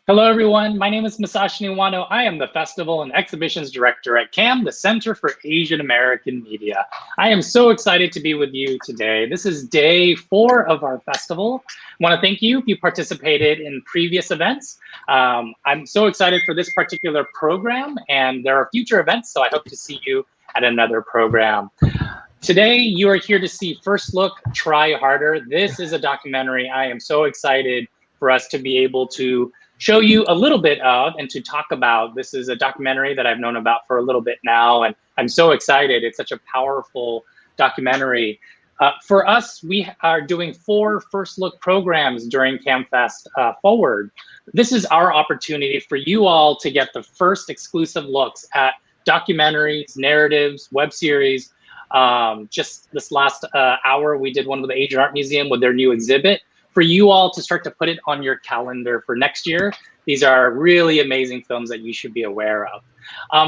Hello, everyone. My name is Masashi Niwano. I am the Festival and Exhibitions Director at CAAM, the Center for Asian American Media. I am so excited to be with you today. This is day 4 of our festival. I want to thank you if you participated in previous events. I'm so excited for this particular program, and there are future events, so I hope to see you at another program. Today, you are here to see First Look, Try Harder. This is a documentary I am so excited for us to be able to show you a little bit of and to talk about. This is a documentary that I've known about for a little bit now, and I'm so excited. It's such a powerful documentary. For us, we are doing 4 First Look programs during CAAMFest Forward. This is our opportunity for you all to get the first exclusive looks at documentaries, narratives, web series. Just this last hour, we did one with the Asian Art Museum with their new exhibit. For you all to start to put it on your calendar for next year. These are really amazing films that you should be aware of.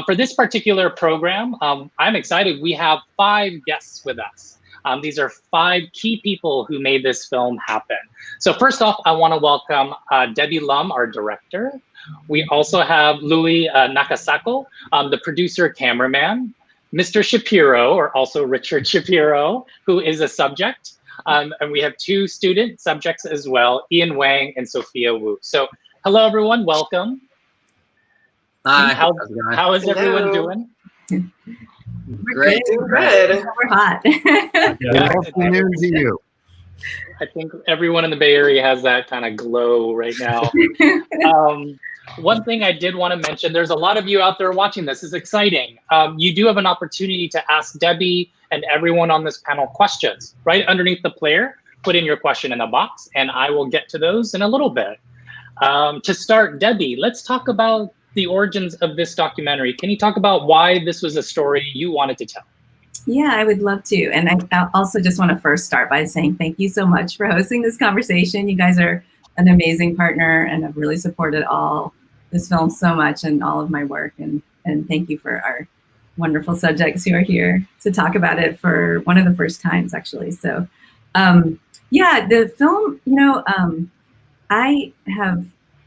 For this particular program, I'm excited. We have 5 guests with us. These are 5 key people who made this film happen. So first off, I want to welcome Debbie Lum, our director. We also have Lou Nakasako, the producer cameraman, Mr. Shapiro, or also Richard Shapiro, who is a subject. And we have 2 student subjects as well, Ian Wang and Sophia Wu. So hello, everyone. Welcome. Hi. How is everyone doing? Great. Doing good. We're hot. Good afternoon to you. I think everyone in the Bay Area has that kind of glow right now. One thing I did want to mention, there's a lot of you out there watching this. It's exciting. You do have an opportunity to ask Debbie and everyone on this panel questions right underneath the player. Put in your question in the box, and I will get to those in a little bit. To start, Debbie, let's talk about the origins of this documentary. Can you talk about why this was a story you wanted to tell? Yeah, I would love to. And I also just want to first start by saying thank you so much for hosting this conversation. You guys are an amazing partner and have really supported this film so much and all of my work. And thank you for our wonderful subjects who are here to talk about it for one of the first times, actually. So yeah, the film, I have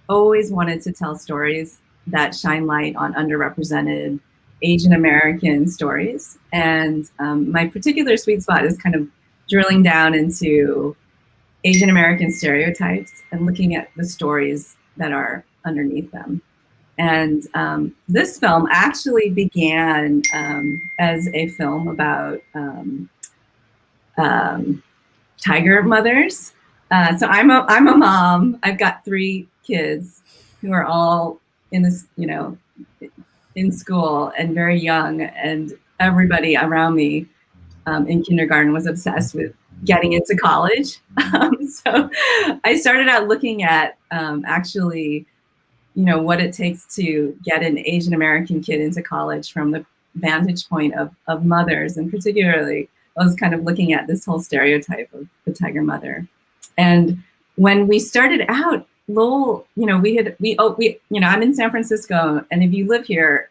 always wanted to tell stories that shine light on underrepresented Asian American stories. And my particular sweet spot is kind of drilling down into Asian American stereotypes and looking at the stories that are underneath them. And this film actually began as a film about tiger mothers. So I'm a mom. I've got 3 kids who are all in this, in school and very young, and everybody around me in kindergarten was obsessed with getting into college. So I started out looking at actually, what it takes to get an Asian American kid into college from the vantage point of mothers, and particularly I was kind of looking at this whole stereotype of the tiger mother. And when we started out, Lowell, I'm in San Francisco, and if you live here,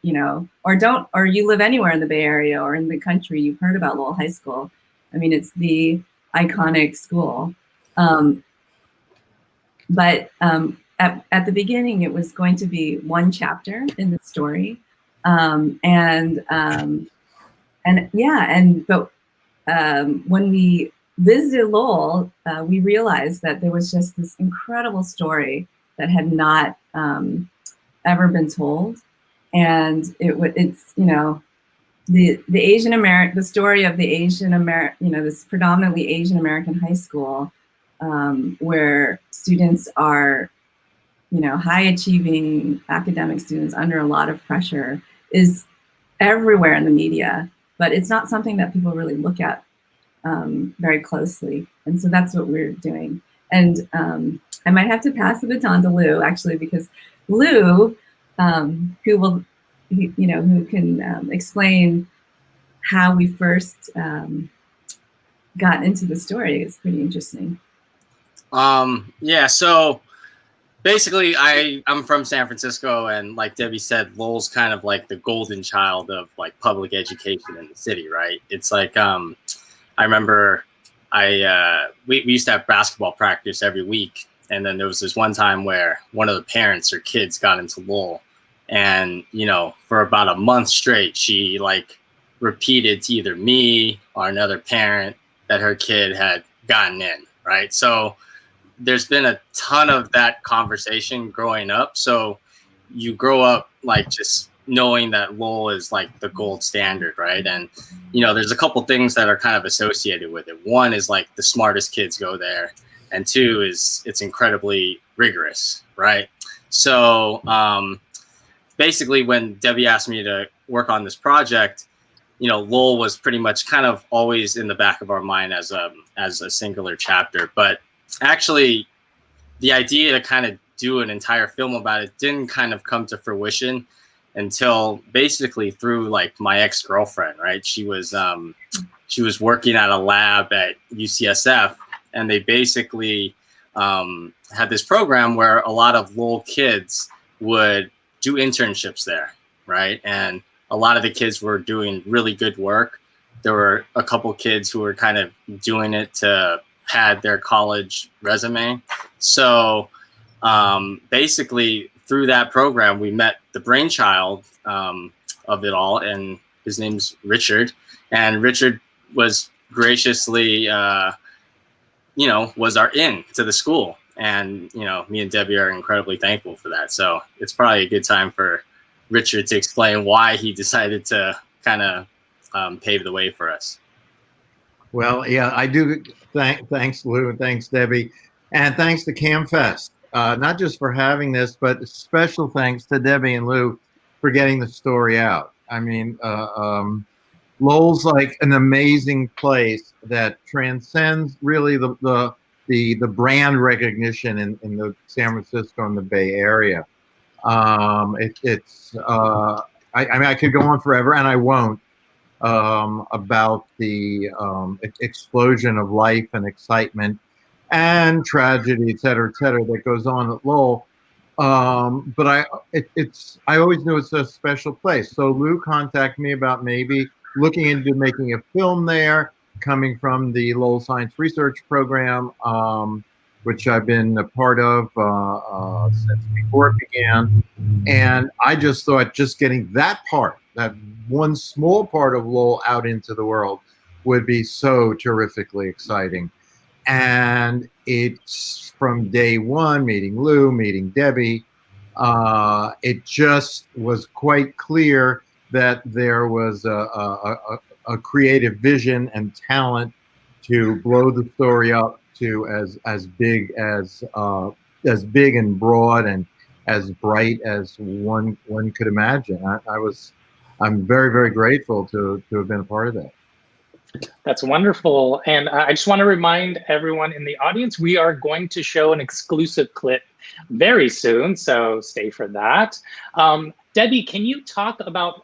or you live anywhere in the Bay Area or in the country, you've heard about Lowell High School. I mean, it's the iconic school. But at the beginning, it was going to be 1 chapter in the story. When we visited Lowell, we realized that there was just this incredible story that had not ever been told. And the story of the Asian American, this predominantly Asian American high school, where students are, high achieving academic students under a lot of pressure, is everywhere in the media, but it's not something that people really look at very closely. And so that's what we're doing. And I might have to pass the baton to Lou, actually, because Lou, who can explain how we first got into the story, is pretty interesting. Yeah, so basically I'm from San Francisco, and like Debbie said, Lowell's kind of like the golden child of like public education in the city, right? It's like I remember we used to have basketball practice every week And then there was this one time where one of the parents or kids got into Lowell, and for about a month straight, she like repeated to either me or another parent that her kid had gotten in, right? So there's been a ton of that conversation growing up. So you grow up like just knowing that Lowell is like the gold standard, right? And there's a couple things that are kind of associated with it. One is like the smartest kids go there, and two is it's incredibly rigorous, right? So basically, when Debbie asked me to work on this project, Lowell was pretty much kind of always in the back of our mind as a singular chapter. But actually, the idea to kind of do an entire film about it didn't kind of come to fruition until basically through like my ex-girlfriend, right? She was working at a lab at UCSF, and they basically had this program where a lot of Lowell kids would do internships there, right? And a lot of the kids were doing really good work. There were a couple kids who were kind of doing it to pad their college resume. So basically through that program, we met the brainchild of it all, and his name's Richard. And Richard was graciously, was our in to the school. And, me and Debbie are incredibly thankful for that. So it's probably a good time for Richard to explain why he decided to kind of pave the way for us. Well, yeah, I do. Thanks, Lou, and thanks, Debbie. And thanks to CAAMFest, not just for having this, but special thanks to Debbie and Lou for getting the story out. I mean, Lowell's like an amazing place that transcends really the brand recognition in the San Francisco and the Bay Area. I mean, I could go on forever, and I won't, about the explosion of life and excitement and tragedy, et cetera, that goes on at Lowell. But I always knew it's a special place. So Lou contacted me about maybe looking into making a film there, coming from the Lowell Science Research Program, which I've been a part of since before it began. And I just thought just getting that one small part of Lowell out into the world would be so terrifically exciting. And it's from day one, meeting Lou, meeting Debbie, it just was quite clear that there was a creative vision and talent to blow the story up to as big and broad and as bright as one could imagine. I'm very, very grateful to have been a part of that. That's wonderful. And I just want to remind everyone in the audience, we are going to show an exclusive clip very soon, so stay for that. Debbie, can you talk about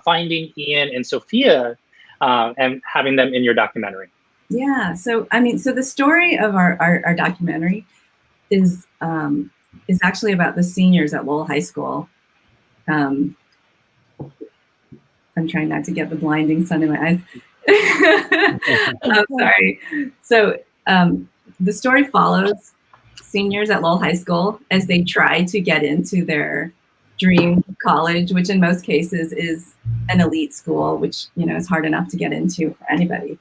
finding Ian and Sophia and having them in your documentary? Yeah, so the story of our documentary is actually about the seniors at Lowell High School. I'm trying not to get the blinding sun in my eyes. I'm sorry. So the story follows seniors at Lowell High School as they try to get into their dream college, which in most cases is an elite school, which is hard enough to get into for anybody.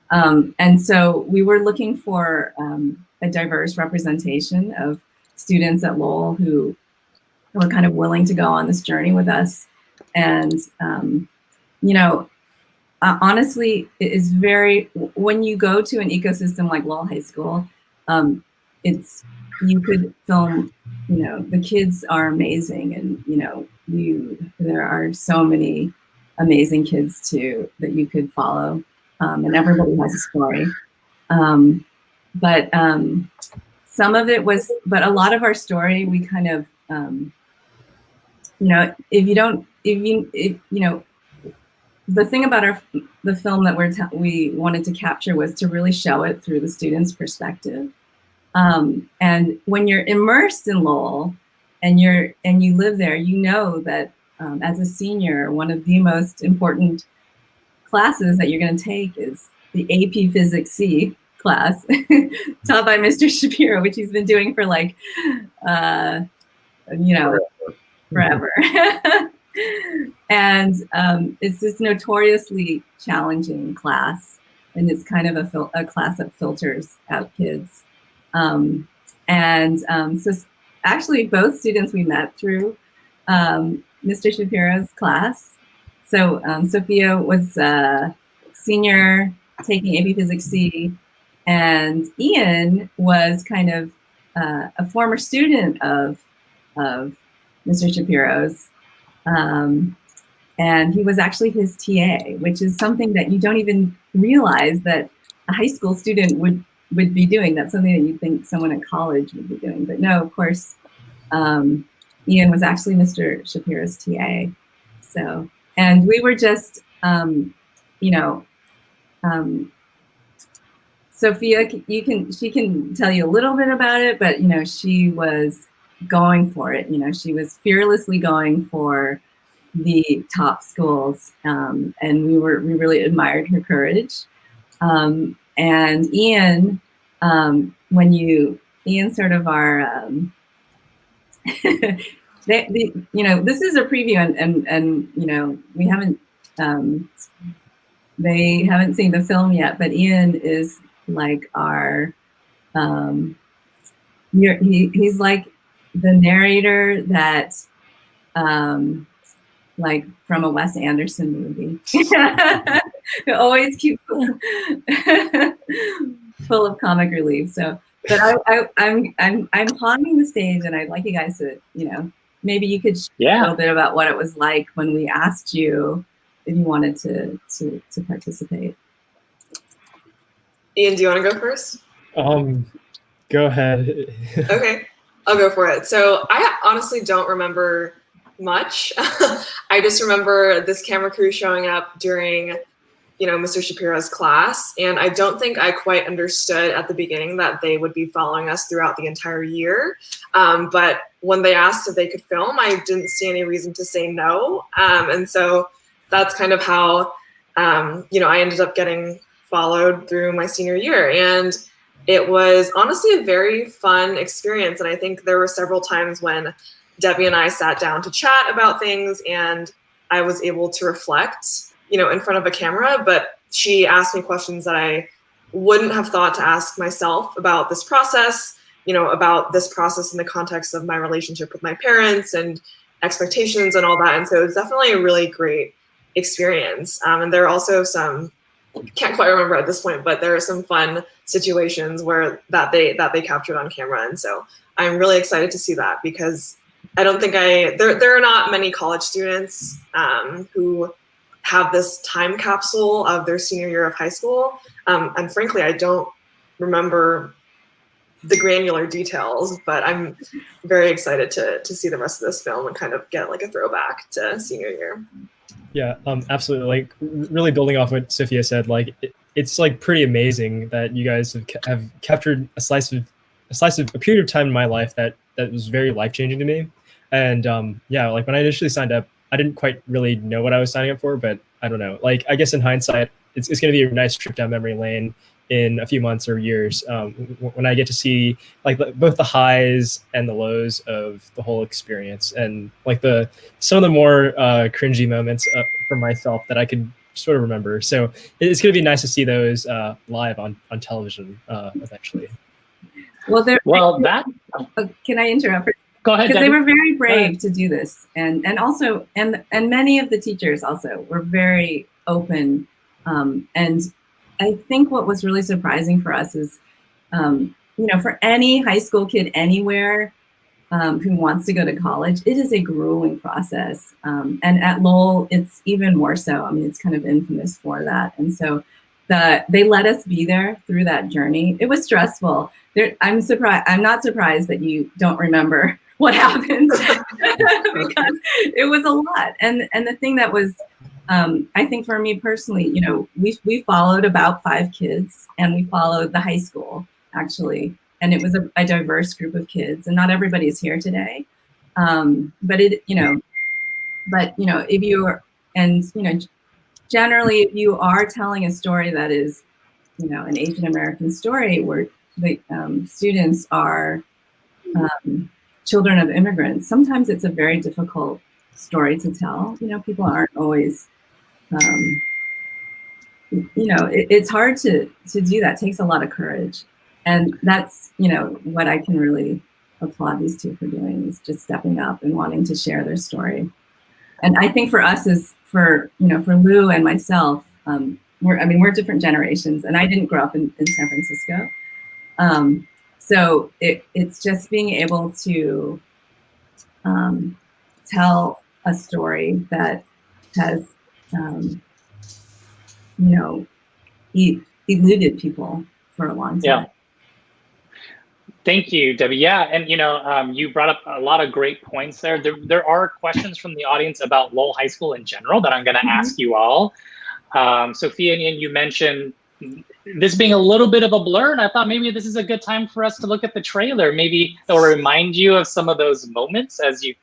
And so we were looking for a diverse representation of students at Lowell who were kind of willing to go on this journey with us. And honestly, it is when you go to an ecosystem like Lowell High School, you could film, the kids are amazing, and there are so many amazing kids too that you could follow, and everybody has a story. But some of it was, but a lot of our story, we kind of, the thing about the film that we wanted to capture was to really show it through the student's perspective. And when you're immersed in Lowell and you live there, that as a senior, one of the most important classes that you're going to take is the AP Physics C class taught by Mr. Shapiro, which he's been doing for like, forever. And it's this notoriously challenging class, and it's kind of a class that filters out kids. So actually both students we met through Mr. Shapiro's class. So Sophia was a senior taking AP Physics C, and Ian was kind of a former student of Mr. Shapiro's. And he was actually his TA, which is something that you don't even realize that a high school student would be doing. That's something that you think someone at college would be doing. But no, of course, Ian was actually Mr. Shapiro's TA. So, and we were just, Sophia, she can tell you a little bit about it, but she was going for it. She was fearlessly going for the top schools, and we really admired her courage. And Ian, Ian sort of our, this is a preview, and we haven't, they haven't seen the film yet, but Ian is like our, he's like the narrator that, like from a Wes Anderson movie. It always keeps full of comic relief. So, but I'm hogging the stage, and I'd like you guys to, maybe you could share a little bit about what it was like when we asked you if you wanted to participate. Ian, do you want to go first? Go ahead. Okay, I'll go for it. So I honestly don't remember much. I just remember this camera crew showing up during, Mr. Shapiro's class, and I don't think I quite understood at the beginning that they would be following us throughout the entire year. But when they asked if they could film, I didn't see any reason to say no. And so that's kind of how, I ended up getting followed through my senior year. And it was honestly a very fun experience. And I think there were several times when Debbie and I sat down to chat about things, and I was able to reflect, in front of a camera, but she asked me questions that I wouldn't have thought to ask myself about this process, about this process in the context of my relationship with my parents and expectations and all that. And so it was definitely a really great experience. And there are also some, can't quite remember at this point, but there are some fun situations where that they captured on camera. And so I'm really excited to see that, because I don't think there are not many college students who have this time capsule of their senior year of high school. And frankly, I don't remember the granular details, but I'm very excited to see the rest of this film and kind of get like a throwback to senior year. Yeah, absolutely. Like, really building off what Sophia said, like it's like pretty amazing that you guys have captured a slice of a period of time in my life that was very life-changing to me. And like when I initially signed up, I didn't quite really know what I was signing up for, but I don't know. Like, I guess in hindsight, it's going to be a nice trip down memory lane in a few months or years, when I get to see like both the highs and the lows of the whole experience, and like some of the more cringy moments for myself that I could sort of remember. So it's going to be nice to see those live on television eventually. Well, can I interrupt? Go ahead. Because they were very brave to do this, and also many of the teachers also were very open, and I think what was really surprising for us is, for any high school kid anywhere who wants to go to college, it is a grueling process, and at Lowell it's even more so. I mean, it's kind of infamous for that, and so they let us be there through that journey. It was stressful. I'm not surprised that you don't remember what happened because it was a lot. And the thing that was, I think for me personally, we followed about 5 kids, and we followed the high school actually. And it was a diverse group of kids, and not everybody is here today. But if you're, generally if you are telling a story that is an Asian American story where the students are children of immigrants, sometimes it's a very difficult story to tell. People aren't always, it's hard to do that. It takes a lot of courage. And that's, what I can really applaud these two for doing, is just stepping up and wanting to share their story. And I think for us for Lou and myself, we're different generations, and I didn't grow up in San Francisco. So it's just being able to tell a story that has, eluded people for a long time. Yeah. Thank you, Debbie. Yeah, and you brought up a lot of great points there. There are questions from the audience about Lowell High School in general that I'm going to ask you all. Sophia and Ian, you mentioned this being a little bit of a blur, and I thought maybe this is a good time for us to look at the trailer. Maybe it'll remind you of some of those moments as you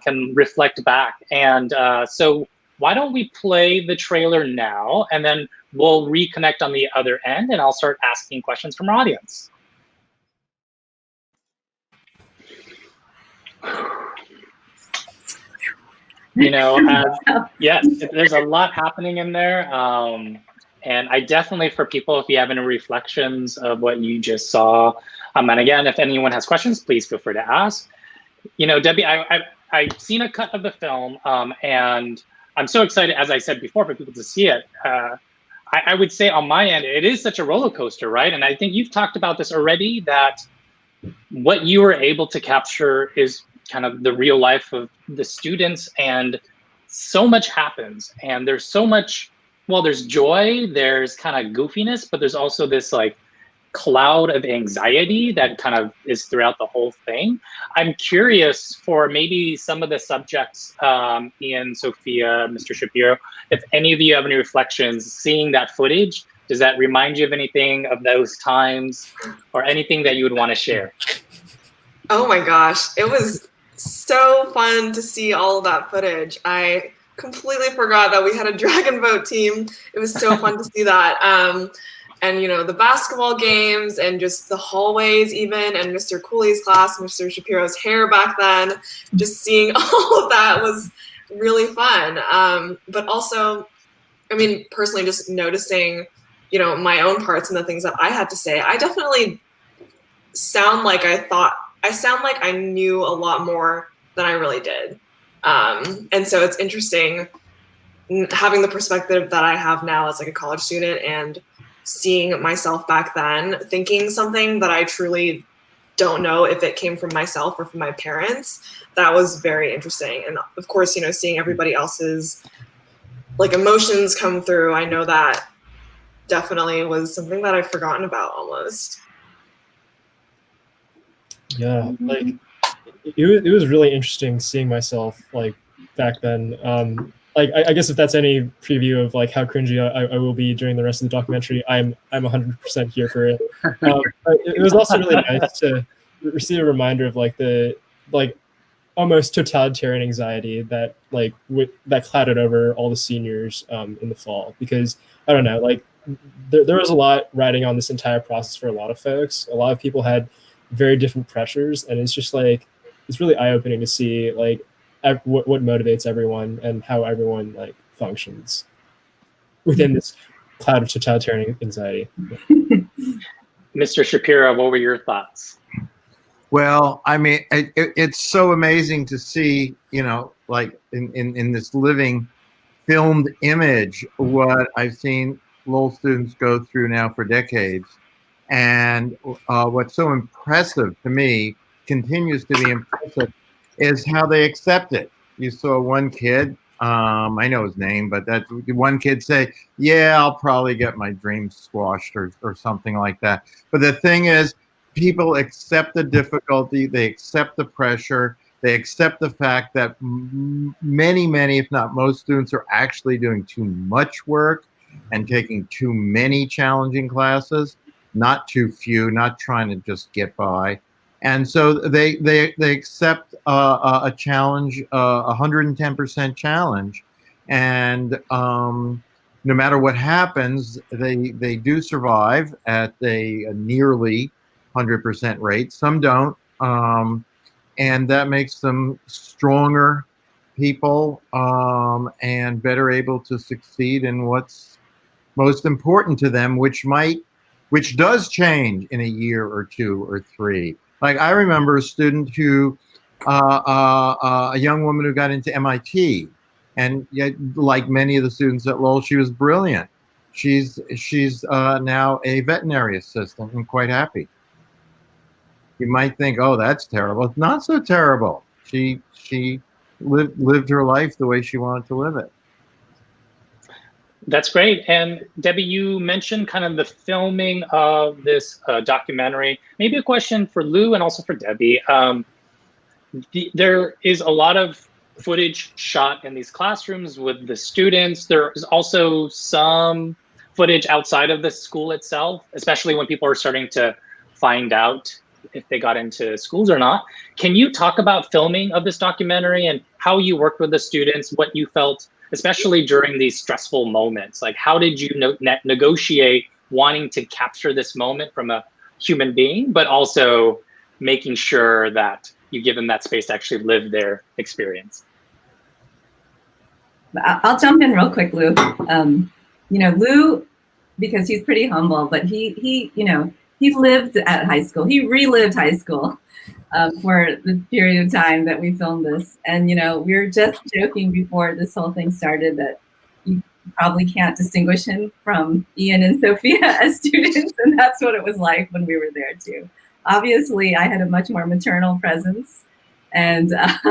can reflect back. And so why don't we play the trailer now, and then we'll reconnect on the other end, and I'll start asking questions from our audience. Yes, there's a lot happening in there. And I definitely, for people, if you have any reflections of what you just saw, and again, if anyone has questions, please feel free to ask. Debbie, I've seen a cut of the film, and I'm so excited, as I said before, for people to see it. I would say on my end, it is such a roller coaster, right? And I think you've talked about this already, that what you were able to capture is kind of the real life of the students, and so much happens, and there's so much, well, there's joy, there's kind of goofiness, but there's also this like cloud of anxiety that kind of is throughout the whole thing. I'm curious for maybe some of the subjects, Ian, Sophia, Mr. Shapiro, if any of you have any reflections seeing that footage. Does that remind you of anything of those times, or anything that you would want to share? Oh my gosh, it was so fun to see all of that footage. I completely forgot that we had a dragon boat team. It was so fun to see that. And the basketball games, and just the hallways even, and Mr. Cooley's class, Mr. Shapiro's hair back then, just seeing all of that was really fun. But also, personally just noticing, my own parts and the things that I had to say, I definitely sound like I knew a lot more than I really did. And so it's interesting having the perspective that I have now as like a college student, and seeing myself back then thinking something that I truly don't know if it came from myself or from my parents. That was very interesting. And of course, seeing everybody else's like emotions come through, I know that definitely was something that I've forgotten about almost. Yeah, like it was really interesting seeing myself like back then. I guess if that's any preview of like how cringy I will be during the rest of the documentary, I'm 100% here for it. It was also really nice to receive a reminder of like the almost totalitarian anxiety that that clouded over all the seniors in the fall, because I don't know, like there was a lot riding on this entire process for a lot of folks. A lot of people had very different pressures, and it's just like it's really eye-opening to see like what motivates everyone and how everyone like functions within this cloud of totalitarian anxiety. Mr. Shapiro, what were your thoughts? Well, it's so amazing to see, like in this living filmed image, what I've seen Lowell students go through now for decades. And what's so impressive to me, continues to be impressive, is how they accept it. You saw one kid, I know his name, but that one kid say, yeah, I'll probably get my dreams squashed or something like that. But the thing is, people accept the difficulty, they accept the pressure, they accept the fact that many, if not most students are actually doing too much work and taking too many challenging classes, not too few, not trying to just get by. And so they accept a challenge, 110% challenge. And no matter what happens, they do survive at a nearly 100% rate. Some don't, and that makes them stronger people and better able to succeed in what's most important to them, which does change in a year or 2 or 3. Like I remember a student who, a young woman who got into MIT, and yet, like many of the students at Lowell, she was brilliant. She's now a veterinary assistant and quite happy. You might think, oh, that's terrible. It's not so terrible. She lived her life the way she wanted to live it. That's great. And Debbie, you mentioned kind of the filming of this documentary. Maybe a question for Lou and also for Debbie. There is a lot of footage shot in these classrooms with the students. There is also some footage outside of the school itself, especially when people are starting to find out if they got into schools or not. Can you talk about filming of this documentary and how you worked with the students, what you felt, especially during these stressful moments? Like, how did you negotiate wanting to capture this moment from a human being, but also making sure that you give them that space to actually live their experience? I'll jump in real quick, Lou. Lou, because he's pretty humble, but he lived at high school. He relived high school for the period of time that we filmed this. And, we were just joking before this whole thing started that you probably can't distinguish him from Ian and Sophia as students. And that's what it was like when we were there too. Obviously, I had a much more maternal presence. And as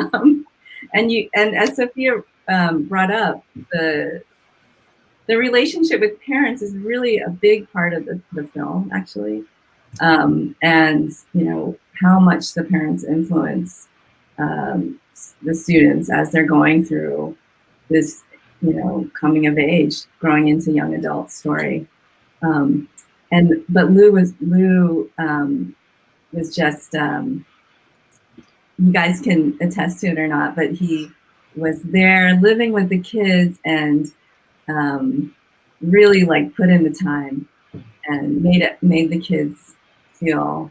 Sophia brought up, the relationship with parents is really a big part of the film, actually. And how much the parents influence the students as they're going through this, coming of age, growing into young adult story. But Lou was just, you guys can attest to it or not, but he was there living with the kids and really like put in the time and made the kids feel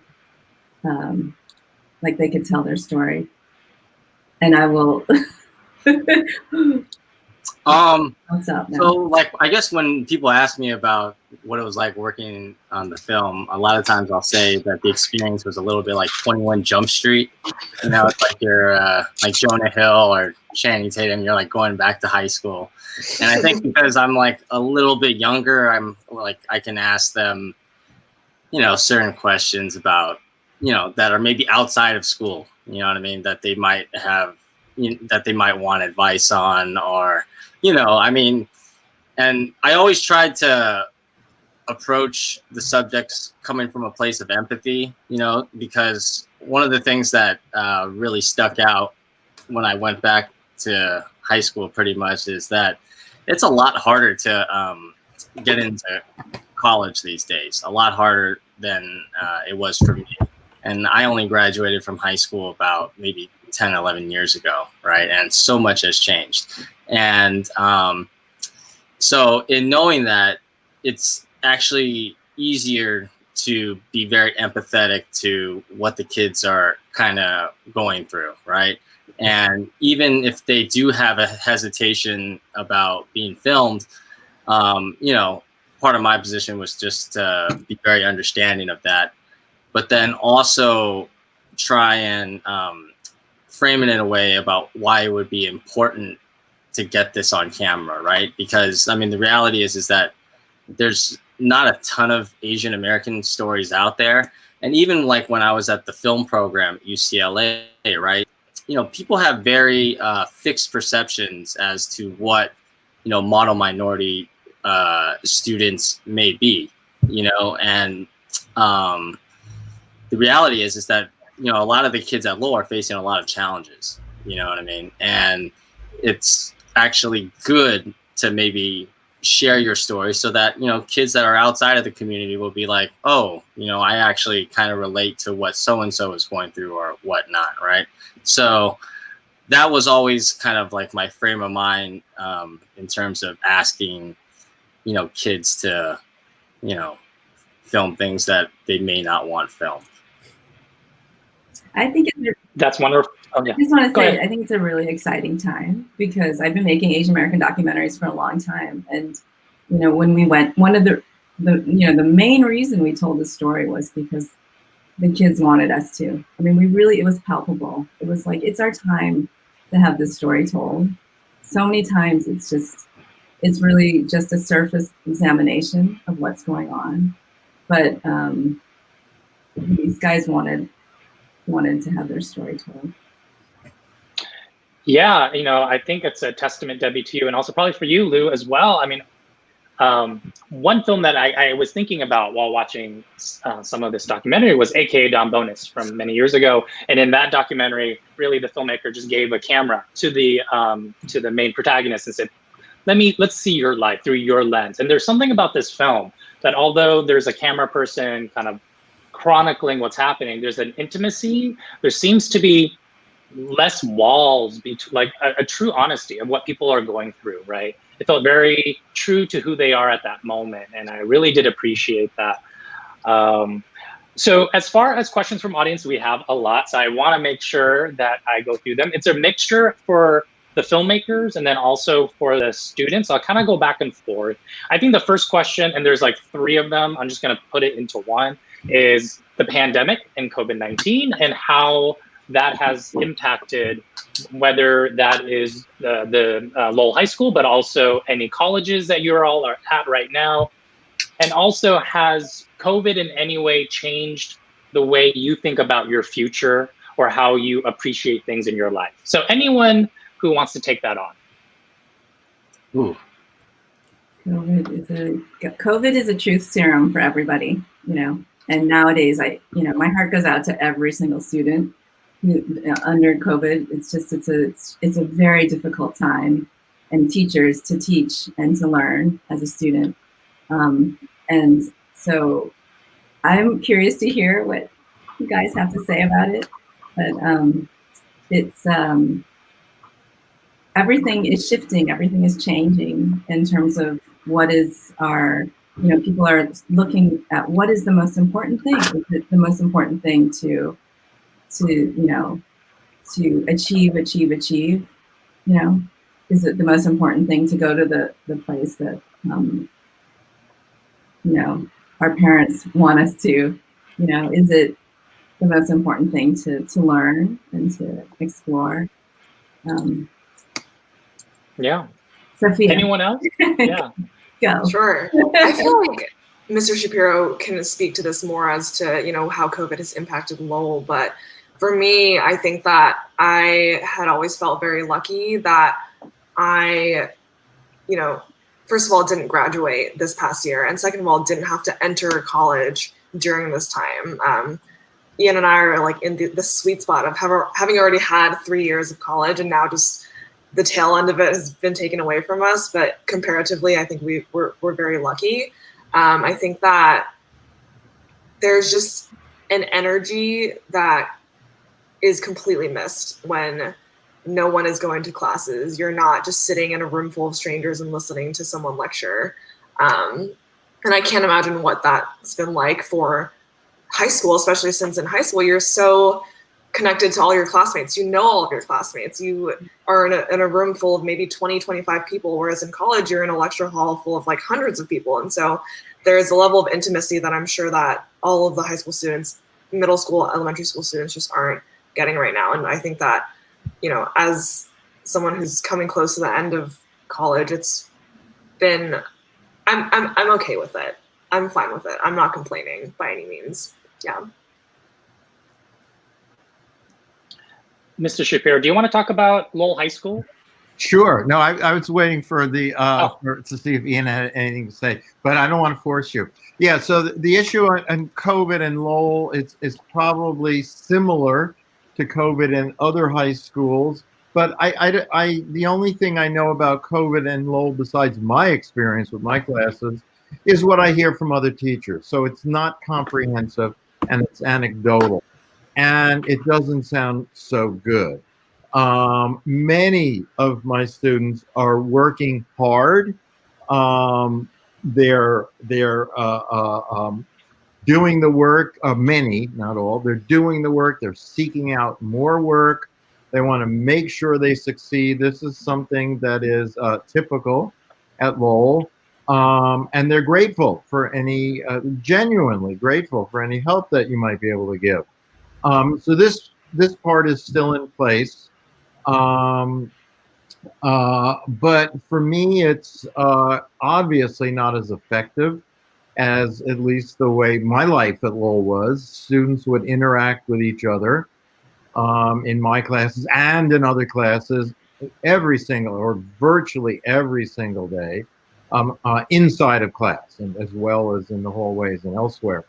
like they could tell their story. And I will. What's up now? So, like, I guess when people ask me about what it was like working on the film, a lot of times I'll say that the experience was a little bit like 21 Jump Street. It's like you're like Jonah Hill or Channing Tatum. You're like going back to high school. And I think because I'm like a little bit younger, I'm like I can ask them, certain questions about, that are maybe outside of school. You know what I mean? That they might have, that they might want advice on, or, and I always tried to approach the subjects coming from a place of empathy, because one of the things that really stuck out when I went back to high school pretty much is that it's a lot harder to get into college these days, a lot harder than it was for me. And I only graduated from high school about maybe 10, 11 years ago, right? And so much has changed. And so in knowing that, it's actually easier to be very empathetic to what the kids are kind of going through, right? And even if they do have a hesitation about being filmed, part of my position was just to be very understanding of that, but then also try and frame it in a way about why it would be important to get this on camera, right? Because the reality is that there's not a ton of Asian American stories out there. And even like when I was at the film program at UCLA, right? People have very fixed perceptions as to what, model minority students may be, and the reality is that, a lot of the kids at Lowell are facing a lot of challenges, you know what I mean? And it's actually good to maybe share your story so that, kids that are outside of the community will be like, oh, I actually kind of relate to what so-and-so is going through or whatnot, right? So that was always kind of like my frame of mind in terms of asking kids to, film things that they may not want filmed. I think That's wonderful. Oh, yeah. I just want to Go say, ahead. I think it's a really exciting time because I've been making Asian American documentaries for a long time. And, when we went, one of the main reason we told this story was because the kids wanted us to. I mean, it was palpable. It was like, it's our time to have this story told. So many times it's really just a surface examination of what's going on. But these guys wanted to have their story told. Yeah, I think it's a testament, Debbie, to you, and also probably for you, Lou, as well. I mean, one film that I was thinking about while watching some of this documentary was AKA Don Bonus from many years ago. And in that documentary, really the filmmaker just gave a camera to the main protagonist and said, let's see your life through your lens. And there's something about this film that although there's a camera person kind of chronicling what's happening, there's an intimacy. There seems to be less walls, like a true honesty of what people are going through, right? It felt very true to who they are at that moment, and I really did appreciate that. So as far as questions from audience, we have a lot, so I want to make sure that I go through them. It's a mixture for the filmmakers and then also for the students. I'll kind of go back and forth. I think the first question, and there's like 3 of them, I'm just going to put it into one, is the pandemic and COVID-19 and how that has impacted whether that is the Lowell High School, but also any colleges that you're all are at right now. And also, has COVID in any way changed the way you think about your future or how you appreciate things in your life? So anyone who wants to take that on. Ooh. COVID is a truth serum for everybody, and nowadays my heart goes out to every single student under COVID. It's a very difficult time, and teachers to teach and to learn as a student. And so I'm curious to hear what you guys have to say about it. But it's everything is shifting, everything is changing in terms of what is our, people are looking at what is the most important thing. Is it the most important thing to achieve? Is it the most important thing to go to the place that, our parents want us to, is it the most important thing to learn and to explore? Yeah. Sophia. Anyone else? Yeah. Go. Sure. I feel like Mr. Shapiro can speak to this more as to, how COVID has impacted Lowell. But for me, I think that I had always felt very lucky that I, first of all, didn't graduate this past year. And second of all, didn't have to enter college during this time. Ian and I are like in the sweet spot of having already had 3 years of college, and now just the tail end of it has been taken away from us. But comparatively, I think we're very lucky. I think that there's just an energy that is completely missed when no one is going to classes. You're not just sitting in a room full of strangers and listening to someone lecture. And I can't imagine what that's been like for high school, especially since in high school, you're so connected to all your classmates. All of your classmates. You are in a room full of maybe 20, 25 people, whereas in college, you're in a lecture hall full of like hundreds of people. And so there's a level of intimacy that I'm sure that all of the high school students, middle school, elementary school students just aren't getting right now. And I think that, as someone who's coming close to the end of college, it's been, I'm okay with it. I'm fine with it. I'm not complaining by any means. Yeah. Mr. Shapiro, do you want to talk about Lowell High School? Sure. No, I was waiting for to see if Ian had anything to say, but I don't want to force you. Yeah. So the issue on COVID and Lowell is probably similar to COVID in other high schools, but the only thing I know about COVID and Lowell besides my experience with my classes is what I hear from other teachers. So it's not comprehensive and it's anecdotal, and it doesn't sound so good. Many of my students are working hard they're doing the work. Many, not all, they're doing the work. They're seeking out more work. They want to make sure they succeed. This is something that is typical at Lowell. And they're grateful for any, genuinely grateful for any help that you might be able to give. So this part is still in place. But for me, it's obviously not as effective as at least the way my life at Lowell was. Students would interact with each other in my classes and in other classes every single or virtually every single day inside of class, and as well as in the hallways and elsewhere.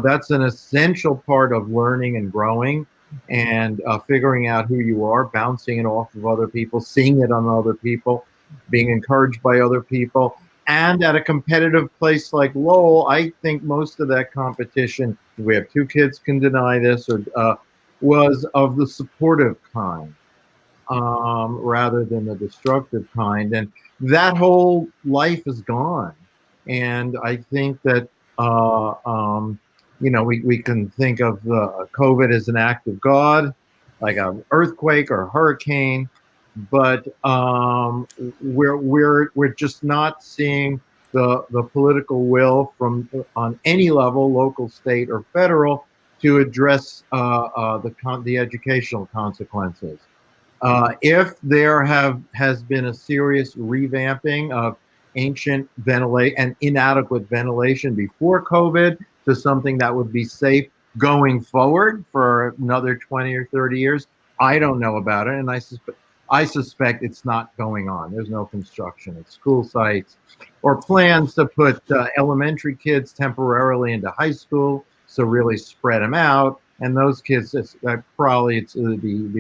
That's an essential part of learning and growing and figuring out who you are, bouncing it off of other people, seeing it on other people, being encouraged by other people. And at a competitive place like Lowell, I think most of that competition, we have two kids can deny this, or was of the supportive kind rather than the destructive kind. And that whole life is gone. And I think that, you know, we can think of COVID as an act of God, like an earthquake or a hurricane. But we're just not seeing the political will from on any level, local, state, or federal, to address the educational consequences. If there has been a serious revamping of ancient ventilation and inadequate ventilation before COVID to something that would be safe going forward for another 20 or 30 years, I don't know about it, and I suspect it's not going on. There's no construction at school sites or plans to put elementary kids temporarily into high school, so really spread them out. And those kids, the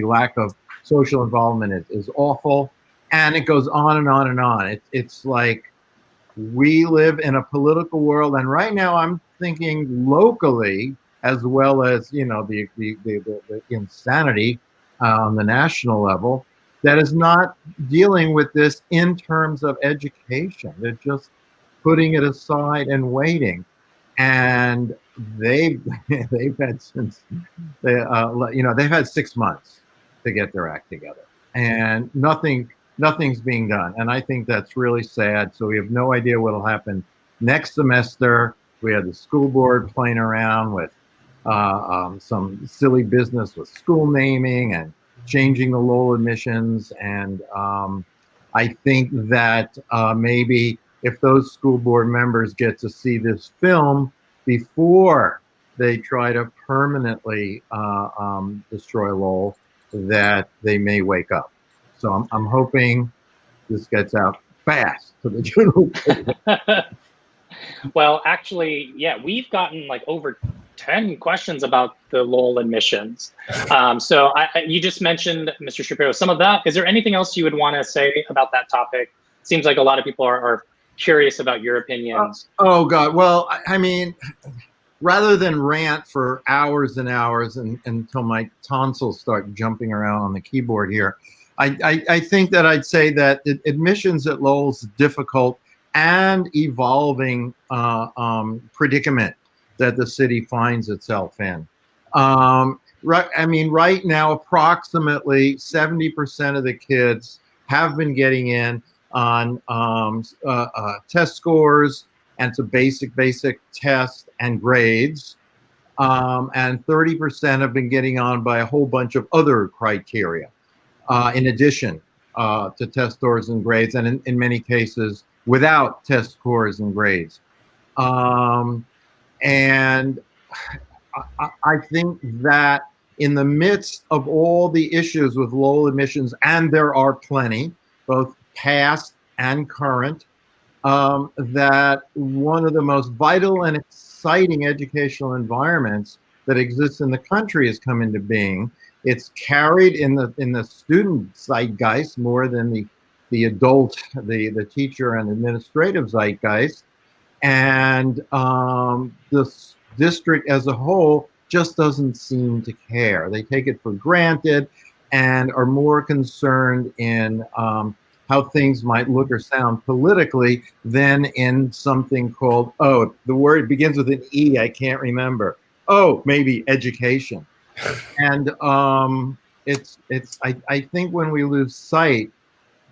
lack of social involvement is awful. And it goes on and on and on. It's like we live in a political world. And right now I'm thinking locally, as well as, you know, the insanity on the national level, that is not dealing with this in terms of education. They're just putting it aside and waiting. And they've had they've had 6 months to get their act together, and nothing's being done. And I think that's really sad. So we have no idea what will happen next semester. We had the school board playing around with some silly business with school naming and changing the Lowell admissions. And I think that maybe if those school board members get to see this film before they try to permanently destroy Lowell, that they may wake up. So I'm hoping this gets out fast to the general public. Well, actually, yeah, we've gotten like over 10 questions about the Lowell admissions. So you just mentioned, Mr. Shapiro, some of that. Is there anything else you would want to say about that topic? Seems like a lot of people are curious about your opinions. Oh, God. Well, I mean, rather than rant for hours and hours until my tonsils start jumping around on the keyboard here, I think that I'd say that admissions at Lowell's difficult and evolving predicament that the city finds itself in. Right now, approximately 70% of the kids have been getting in on test scores and to basic tests and grades. And 30% have been getting on by a whole bunch of other criteria, in addition to test scores and grades, and in many cases, without test scores and grades. And I think that in the midst of all the issues with Lowell admissions, and there are plenty, both past and current, that one of the most vital and exciting educational environments that exists in the country has come into being. It's carried in the student zeitgeist more than the adult, the teacher and administrative zeitgeist. And the district as a whole just doesn't seem to care. They take it for granted and are more concerned in how things might look or sound politically than in something called, oh, the word begins with an E, I can't remember. Oh, maybe education. And I think when we lose sight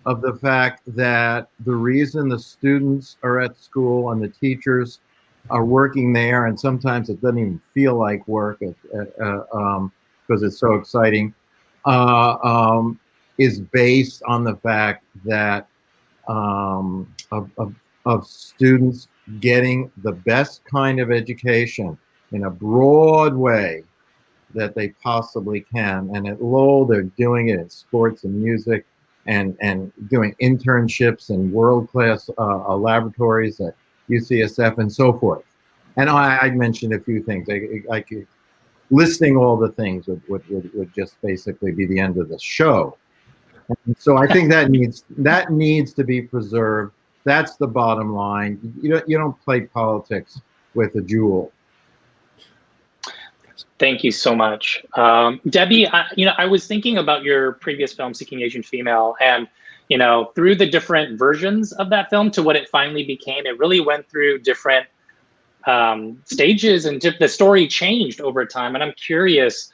of the fact that the reason the students are at school and the teachers are working there, and sometimes it doesn't even feel like work because it's so exciting, is based on the fact that of students getting the best kind of education in a broad way that they possibly can. And at Lowell, they're doing it in sports and music and doing internships in world-class laboratories at UCSF and so forth. And I mentioned a few things. I could, listing all the things would just basically be the end of the show. And so I think that needs to be preserved. That's the bottom line. You don't play politics with a jewel. Thank you so much. Debbie, I was thinking about your previous film, Seeking Asian Female, and, through the different versions of that film to what it finally became, it really went through different stages, and the story changed over time. And I'm curious,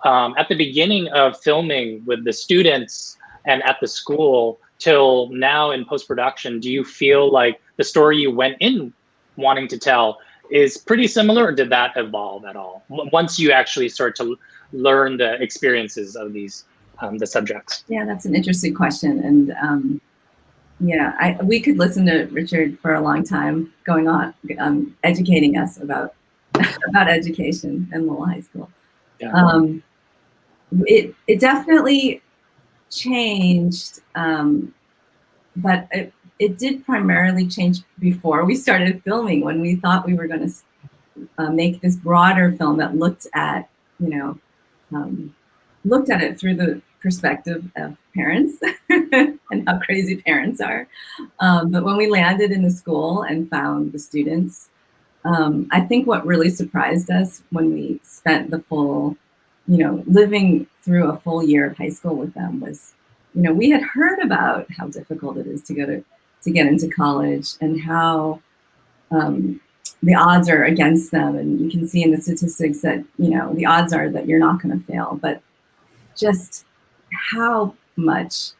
at the beginning of filming with the students and at the school till now in post-production, do you feel like the story you went in wanting to tell is pretty similar, or did that evolve at all once you actually start to learn the experiences of these the subjects? Yeah, that's an interesting question, and we could listen to Richard for a long time, going on educating us about education in Lowell High School. Yeah. It definitely changed, but it did primarily change before we started filming, when we thought we were going to make this broader film that looked at it through the perspective of parents and how crazy parents are. But when we landed in the school and found the students, I think what really surprised us when we spent the full, living through a full year of high school with them was, we had heard about how difficult it is to get into college, and how the odds are against them. And you can see in the statistics that, the odds are that you're not going to fail, but just how much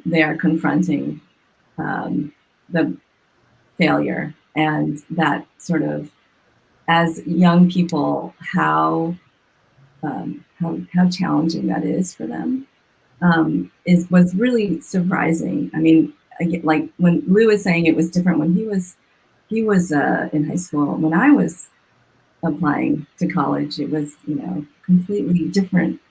they are confronting the failure, and that sort of, as young people, how challenging that is for them was really surprising. I mean, like when Lou was saying it was different when he was in high school. When I was applying to college, it was completely different.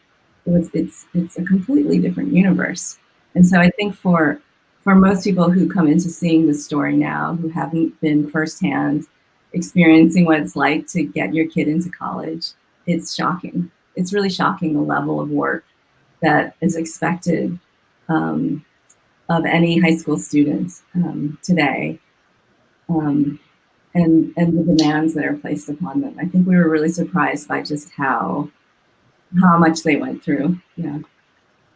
It's a completely different universe. And so I think for most people who come into seeing the story now, who haven't been firsthand experiencing what it's like to get your kid into college, it's shocking. It's really shocking, the level of work that is expected of any high school student today, and the demands that are placed upon them. I think we were really surprised by just how much they went through. Yeah.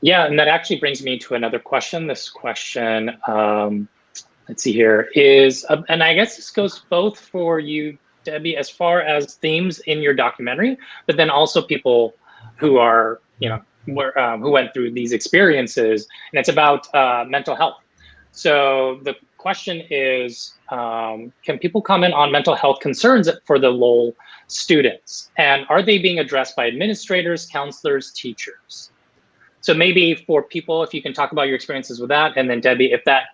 Yeah, and that actually brings me to another question. This question, let's see here, is, and I guess this goes both for you, Debbie, as far as themes in your documentary, but then also people who are, who went through these experiences, and it's about mental health. So the question is, can people comment on mental health concerns for the Lowell students? And are they being addressed by administrators, counselors, teachers? So maybe for people, if you can talk about your experiences with that, and then Debbie, if that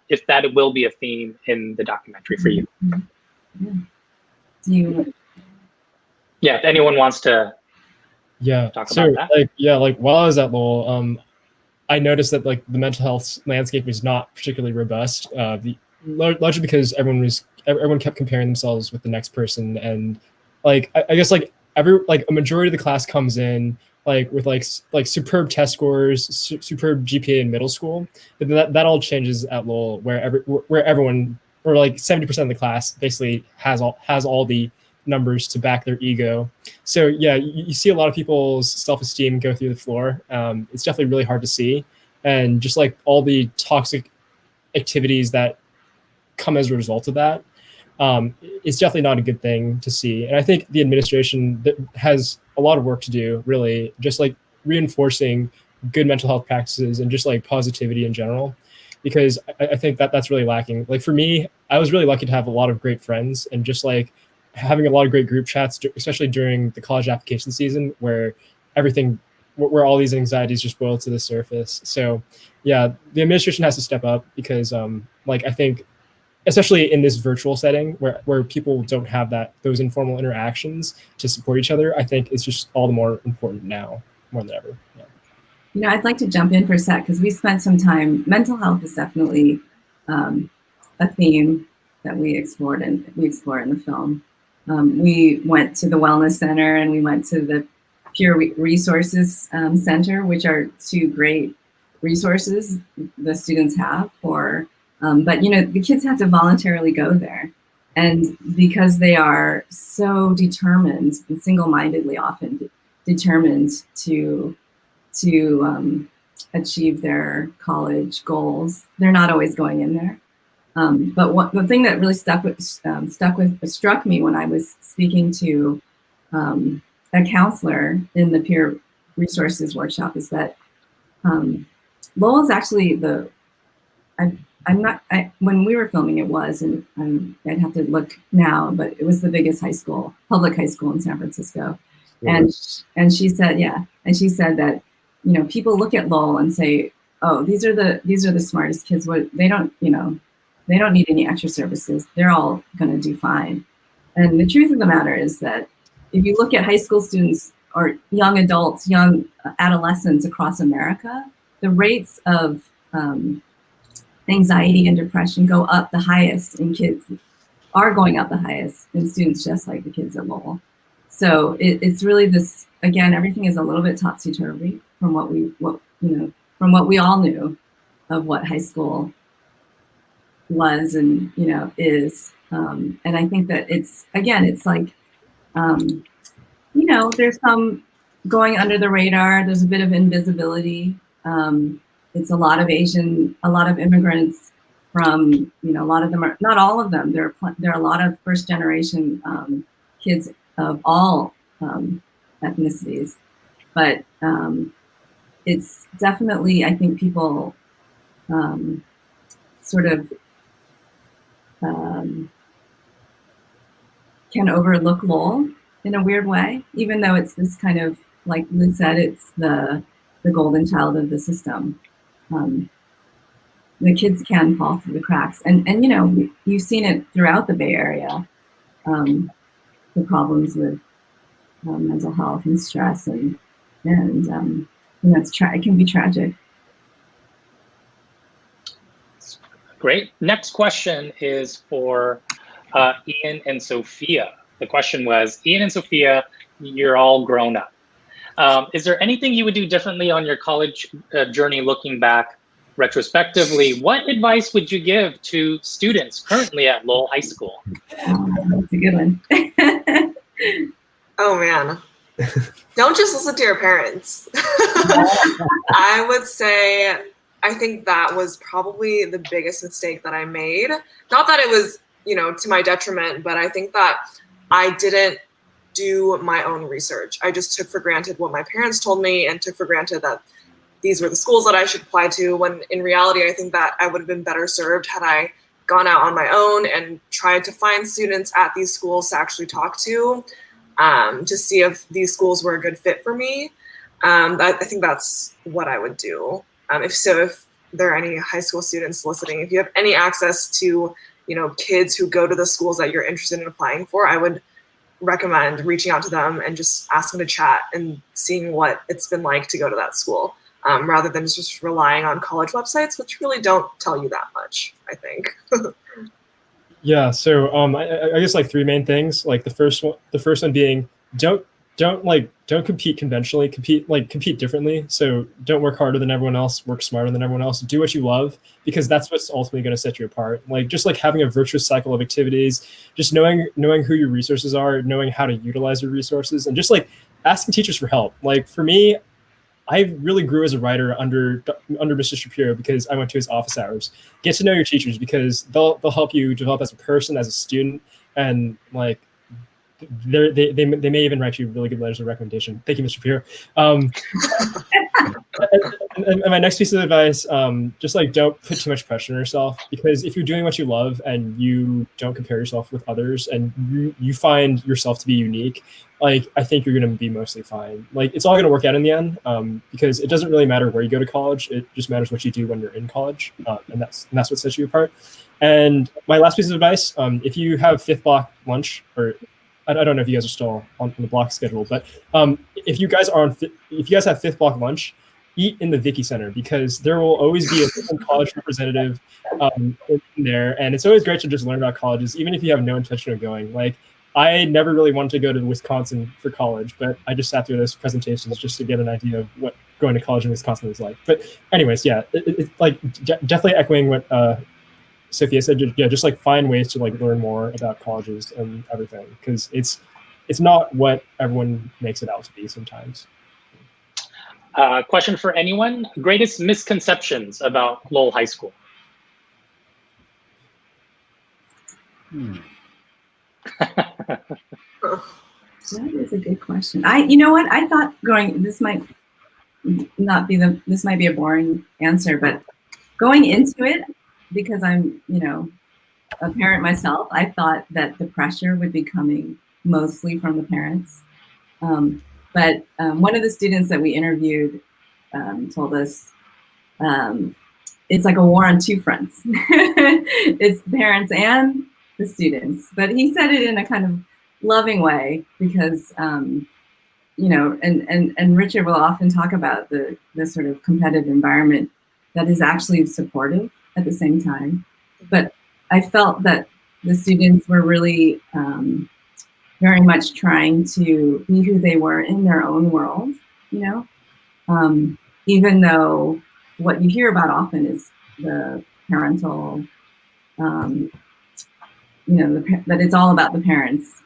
will be a theme in the documentary for you. Yeah, if anyone wants to talk about that. Like while I was at Lowell, I noticed that like the mental health landscape was not particularly robust, largely because everyone kept comparing themselves with the next person, and like I guess like a majority of the class comes in like with like superb test scores, superb GPA in middle school, but that all changes at Lowell, where everyone, or like 70% of the class basically has all the numbers to back their ego. So yeah, you see a lot of people's self-esteem go through the floor. It's definitely really hard to see. and just like all the toxic activities that come as a result of that, it's definitely not a good thing to see. And I think the administration has a lot of work to do, really, just like reinforcing good mental health practices and just like positivity in general, because I think that that's really lacking. Like for me, I was really lucky to have a lot of great friends and just like having a lot of great group chats, especially during the college application season, where all these anxieties just boil to the surface. So yeah, the administration has to step up, because like I think, especially in this virtual setting where people don't have those informal interactions to support each other, I think it's just all the more important now, more than ever. Yeah. You know, I'd like to jump in for a sec, because we spent some time, mental health is definitely a theme that we explore in the film. We went to the Wellness Center and we went to the Peer Resources Center, which are two great resources the students have for, but you know, the kids have to voluntarily go there. And because they are so determined and single-mindedly often determined to achieve their college goals, they're not always going in there. But the thing that really struck me when I was speaking to a counselor in the peer resources workshop is that Lowell is actually when we were filming it was, and I'd have to look now, but it was the biggest public high school in San Francisco. Yes. And she said, yeah, and she said that, you know, people look at Lowell and say, oh, these are the smartest kids. They don't need any extra services. They're all going to do fine. And the truth of the matter is that if you look at high school students or young adults, young adolescents across America, the rates of anxiety and depression go up the highest in kids, are going up the highest in students just like the kids at Lowell. So it's really this, again, everything is a little bit topsy-turvy from what we all knew of what high school was and, you know, is. And I think that it's like, you know, there's some going under the radar. There's a bit of invisibility. It's a lot of immigrants from, you know, a lot of them are, not all of them. There are a lot of first generation kids of all ethnicities, but it's definitely, I think people sort of can overlook Lowell in a weird way, even though it's this kind of, like Lou said, it's the golden child of the system. The kids can fall through the cracks, and you know, you've seen it throughout the Bay Area, the problems with mental health and stress, and you know, it can be tragic. Great. Next question is for Ian and Sophia. The question was, Ian and Sophia, you're all grown up. Is there anything you would do differently on your college journey looking back retrospectively? What advice would you give to students currently at Lowell High School? That's a good one. Oh man, don't just listen to your parents. I would say, I think that was probably the biggest mistake that I made. Not that it was, you know, to my detriment, but I think that I didn't do my own research. I just took for granted what my parents told me and took for granted that these were the schools that I should apply to, when in reality, I think that I would have been better served had I gone out on my own and tried to find students at these schools to actually talk to see if these schools were a good fit for me. I think that's what I would do. If there are any high school students listening, if you have any access to, you know, kids who go to the schools that you're interested in applying for, I would recommend reaching out to them and just asking to chat and seeing what it's been like to go to that school, rather than just relying on college websites, which really don't tell you that much, I think. Yeah, so I guess like three main things. Like the first one being don't compete conventionally, compete differently. So don't work harder than everyone else, work smarter than everyone else, do what you love, because that's what's ultimately going to set you apart. Like just like having a virtuous cycle of activities, just knowing who your resources are, knowing how to utilize your resources, and just like asking teachers for help. Like for me, I really grew as a writer under Mr. Shapiro because I went to his office hours. Get to know your teachers because they'll help you develop as a person, as a student, and like they may even write you really good letters of recommendation. Thank you, Mr. Shapiro. And my next piece of advice, just like don't put too much pressure on yourself, because if you're doing what you love and you don't compare yourself with others and you find yourself to be unique, like I think you're going to be mostly fine. Like it's all going to work out in the end, because it doesn't really matter where you go to college. It just matters what you do when you're in college, and that's what sets you apart. And my last piece of advice, if you have fifth block lunch, or I don't know if you guys are still on the block schedule, but if you guys have fifth block lunch, eat in the Vicky Center, because there will always be a different college representative in there, and it's always great to just learn about colleges, even if you have no intention of going. Like I never really wanted to go to Wisconsin for college, but I just sat through those presentations just to get an idea of what going to college in Wisconsin is like. But anyways, yeah, it's like definitely echoing what Sophia said. Yeah, just like find ways to like learn more about colleges and everything, because it's not what everyone makes it out to be sometimes. Question for anyone: greatest misconceptions about Lowell High School? That is a good question. You know what? I thought this might be a boring answer, but going into it, because I'm, a parent myself, I thought that the pressure would be coming mostly from the parents. But one of the students that we interviewed told us it's like a war on two fronts. It's the parents and the students. But he said it in a kind of loving way, because, and Richard will often talk about the sort of competitive environment that is actually supportive at the same time. But I felt that the students were really very much trying to be who they were in their own world, even though what you hear about often is the parental, that it's all about the parents,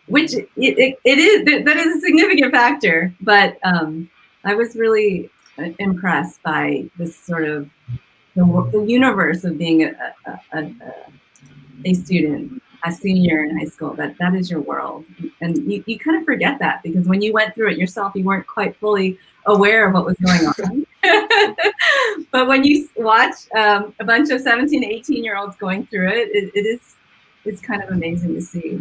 which it is, that is a significant factor. But I was really impressed by this sort of the universe of being a student, a senior in high school, that is your world. And you kind of forget that, because when you went through it yourself, you weren't quite fully aware of what was going on. But when you watch a bunch of 17, 18-year-olds going through it's kind of amazing to see.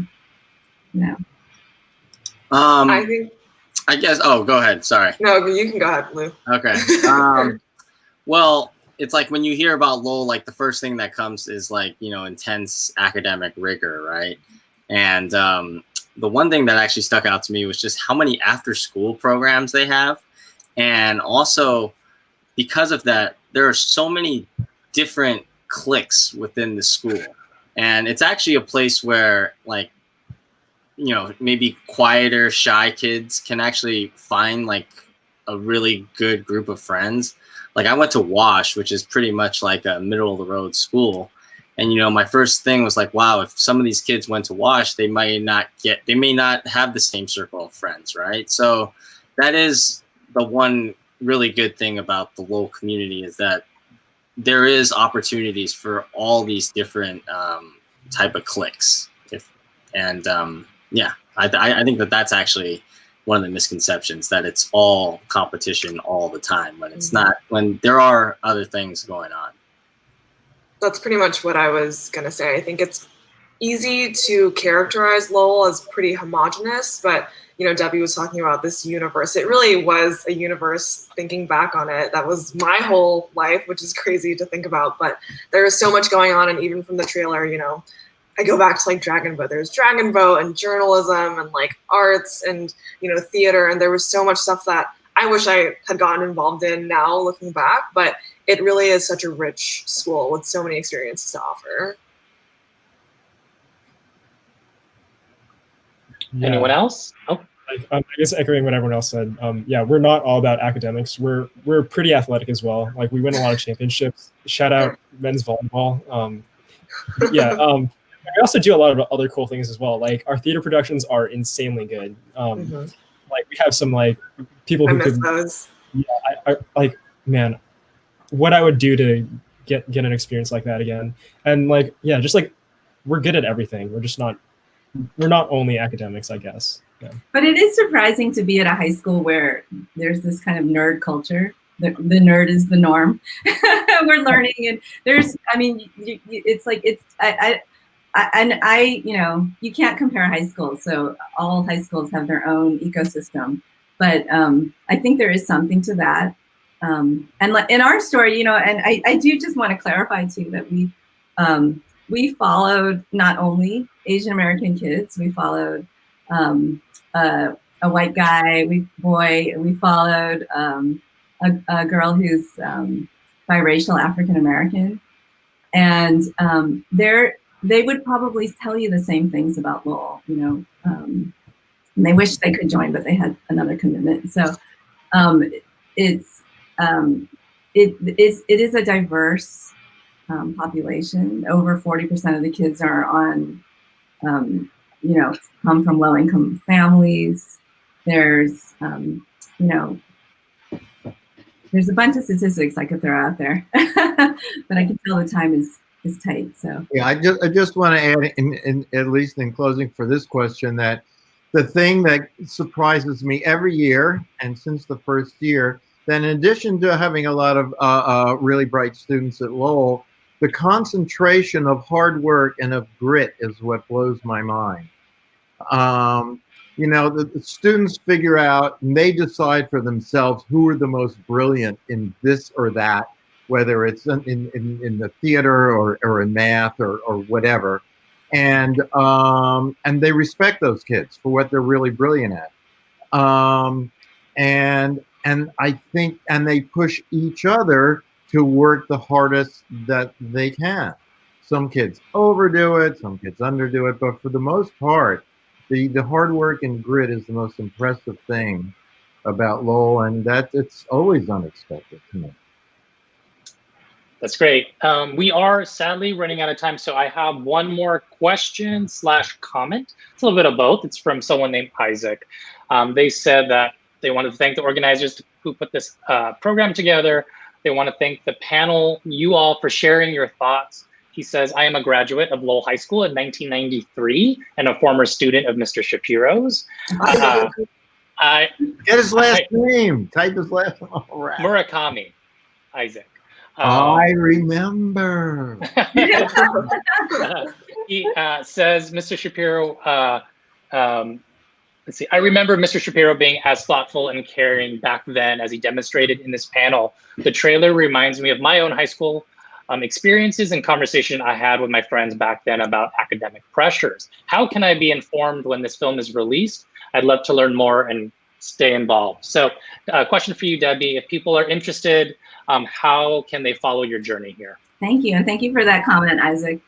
I guess, oh, go ahead, sorry. No, you can go ahead, Lou. Okay. Well, it's like when you hear about Lowell, like the first thing that comes is like, intense academic rigor, right? And the one thing that actually stuck out to me was just how many after-school programs they have. And also, because of that, there are so many different cliques within the school. And it's actually a place where, like, maybe quieter, shy kids can actually find like a really good group of friends. Like I went to WASH, which is pretty much like a middle of the road school. And, my first thing was like, wow, if some of these kids went to WASH, they may not have the same circle of friends, right? So that is the one really good thing about the Lowell community, is that there is opportunities for all these different type of cliques. I think that's actually one of the misconceptions, that it's all competition all the time, when it's not, when there are other things going on. That's pretty much what I was going to say. I think it's easy to characterize Lowell as pretty homogenous, but Debbie was talking about this universe. It really was a universe. Thinking back on it, that was my whole life, which is crazy to think about, but there is so much going on. And even from the trailer, I go back to like Dragon Boat. There's Dragon Boat and journalism and like arts and, theater. And there was so much stuff that I wish I had gotten involved in now looking back, but it really is such a rich school with so many experiences to offer. Yeah. Anyone else? Oh. I guess echoing what everyone else said, we're not all about academics. We're pretty athletic as well. Like we win a lot of championships. Shout out men's volleyball. We also do a lot of other cool things as well. Like our theater productions are insanely good. Like we have some like people who could. yeah, I like, man, what I would do to get an experience like that again. And like, yeah, just like we're good at everything. We're not only academics, I guess. Yeah. But it is surprising to be at a high school where there's this kind of nerd culture. The nerd is the norm. We're learning, and there's, I mean, it's like, it's, you know, you can't compare high schools. So all high schools have their own ecosystem. But I think there is something to that. And like in our story, you know, and I do just want to clarify too that we followed not only Asian American kids, we followed a white guy, we followed a girl who's biracial African American, and they would probably tell you the same things about Lowell, you know, and they wish they could join, but they had another commitment. So it is a diverse population. Over 40% of the kids are on, you know, come from low-income families. There's, you know, there's a bunch of statistics I could throw out there, but I can tell the time is tight. So yeah, I just want to add, in at least in closing for this question, that the thing that surprises me every year, and since the first year, that in addition to having a lot of really bright students at Lowell, the concentration of hard work and of grit is what blows my mind. You know, the students figure out and they decide for themselves who are the most brilliant in this or that, whether it's in the theater or in math or whatever. And they respect those kids for what they're really brilliant at. And I think, and they push each other to work the hardest that they can. Some kids overdo it, some kids underdo it, but for the most part, the hard work and grit is the most impressive thing about Lowell, and it's always unexpected to me. That's great. We are sadly running out of time, so I have one more question / comment. It's a little bit of both. It's from someone named Isaac. They said that they wanted to thank the organizers who put this program together. They want to thank the panel, you all, for sharing your thoughts. He says, I am a graduate of Lowell High School in 1993 and a former student of Mr. Shapiro's. Get his last name. Type his last name. Right. Murakami, Isaac. I remember. He says, Mr. Shapiro, let's see, I remember Mr. Shapiro being as thoughtful and caring back then as he demonstrated in this panel. The trailer reminds me of my own high school experiences and conversation I had with my friends back then about academic pressures. How can I be informed when this film is released? I'd love to learn more and stay involved. So question for you, Debbie, if people are interested, how can they follow your journey here? Thank you. And thank you for that comment, Isaac.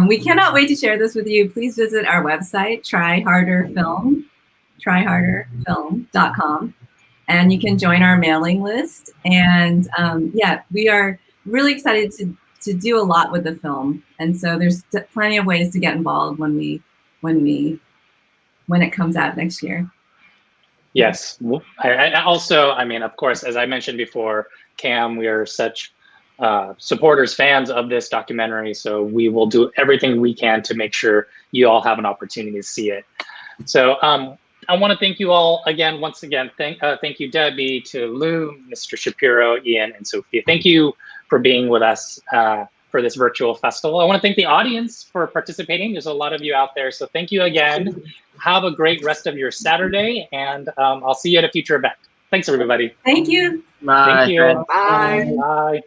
We cannot wait to share this with you. Please visit our website, tryharderfilm.com, and you can join our mailing list. And yeah, we are really excited to do a lot with the film. And so there's plenty of ways to get involved when it comes out next year. Yes. I also, I mean, of course, as I mentioned before, Cam, we are such supporters, fans of this documentary. So we will do everything we can to make sure you all have an opportunity to see it. So I want to thank you all again, once again. Thank you, Debbie, to Lou, Mr. Shapiro, Ian, and Sophia. Thank you for being with us for this virtual festival. I want to thank the audience for participating. There's a lot of you out there. So thank you again. Have a great rest of your Saturday, and I'll see you at a future event. Thanks, everybody. Thank you. Bye. Thank you. Bye. Bye.